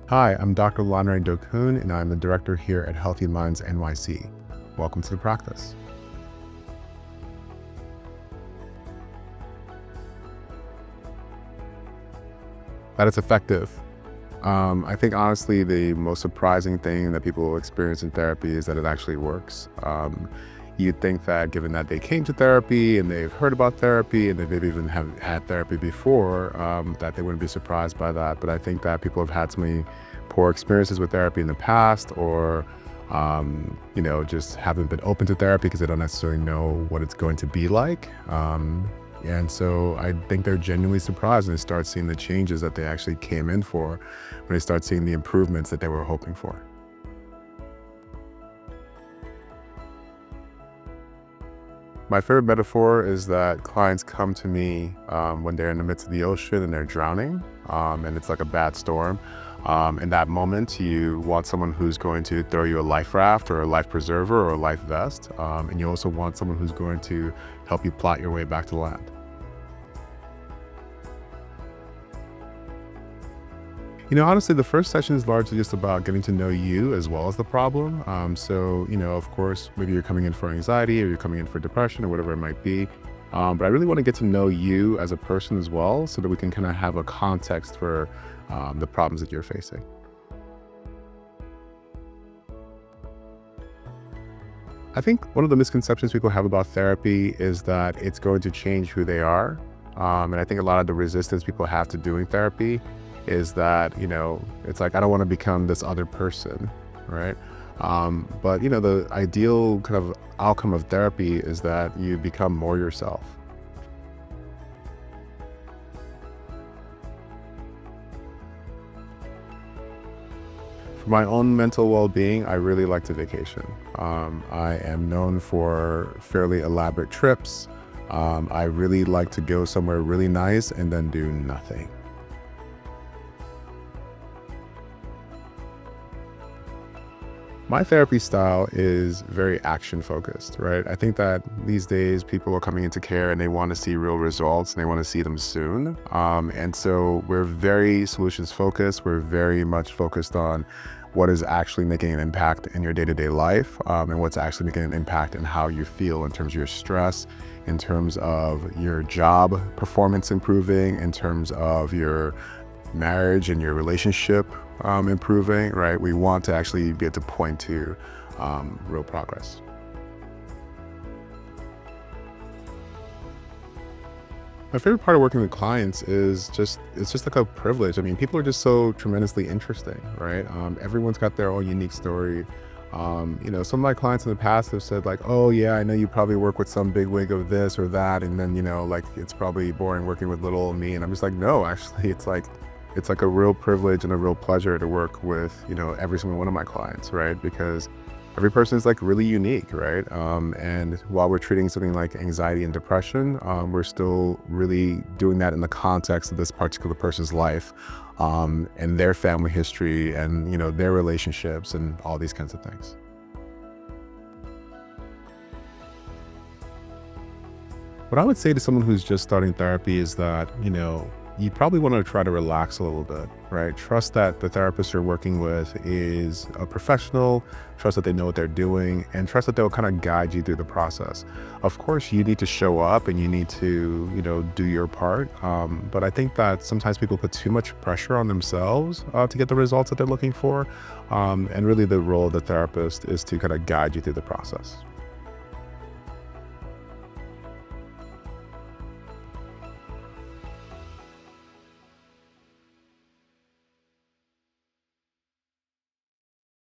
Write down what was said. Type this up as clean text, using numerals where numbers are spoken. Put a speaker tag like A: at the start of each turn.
A: Hi, I'm Dr. Lanre Dokun, and I'm the director here at Healthy Minds NYC. Welcome to the practice. That it's effective. I think honestly, the most surprising thing that people experience in therapy is that it actually works. You'd think that given that they came to therapy and they've heard about therapy and they've even have had therapy before, that they wouldn't be surprised by that. But I think that people have had so many poor experiences with therapy in the past, or just haven't been open to therapy because they don't necessarily know what it's going to be like. And so I think they're genuinely surprised when they start seeing the changes that they actually came in for, when they start seeing the improvements that they were hoping for. My favorite metaphor is that clients come to me when they're in the midst of the ocean and they're drowning, and it's like a bad storm. In that moment, you want someone who's going to throw you a life raft or a life preserver or a life vest, and you also want someone who's going to help you plot your way back to land. Honestly, the first session is largely just about getting to know you as well as the problem. Of course, maybe you're coming in for anxiety or you're coming in for depression or whatever it might be. But I really want to get to know you as a person as well, so that we can kind of have a context for the problems that you're facing. I think one of the misconceptions people have about therapy is that it's going to change who they are. And I think a lot of the resistance people have to doing therapy is that, it's like, I don't want to become this other person, right? But the ideal kind of outcome of therapy is that you become more yourself. For my own mental well-being, I really like to vacation. I am known for fairly elaborate trips. I really like to go somewhere really nice and then do nothing. My therapy style is very action focused, right? I think that these days people are coming into care and they want to see real results and they want to see them soon. And so we're very solutions focused. We're very much focused on what is actually making an impact in your day-to-day life, and what's actually making an impact in how you feel in terms of your stress, in terms of your job performance improving, in terms of your marriage and your relationship improving, right? We want to actually be able to point to real progress. My favorite part of working with clients is it's just like a privilege. I mean, people are just so tremendously interesting, right? Everyone's got their own unique story. Some of my clients in the past have said like, oh yeah, I know you probably work with some big wig of this or that. And then, like it's probably boring working with little old me. And I'm just like, no, actually it's like a real privilege and a real pleasure to work with, every single one of my clients, right? Because every person is like really unique, right? And while we're treating something like anxiety and depression, we're still really doing that in the context of this particular person's life, and their family history and, their relationships and all these kinds of things. What I would say to someone who's just starting therapy is that, you probably want to try to relax a little bit, right? Trust that the therapist you're working with is a professional, trust that they know what they're doing, and trust that they'll kind of guide you through the process. Of course, you need to show up and you need to, do your part. But I think that sometimes people put too much pressure on themselves to get the results that they're looking for. And really the role of the therapist is to kind of guide you through the process.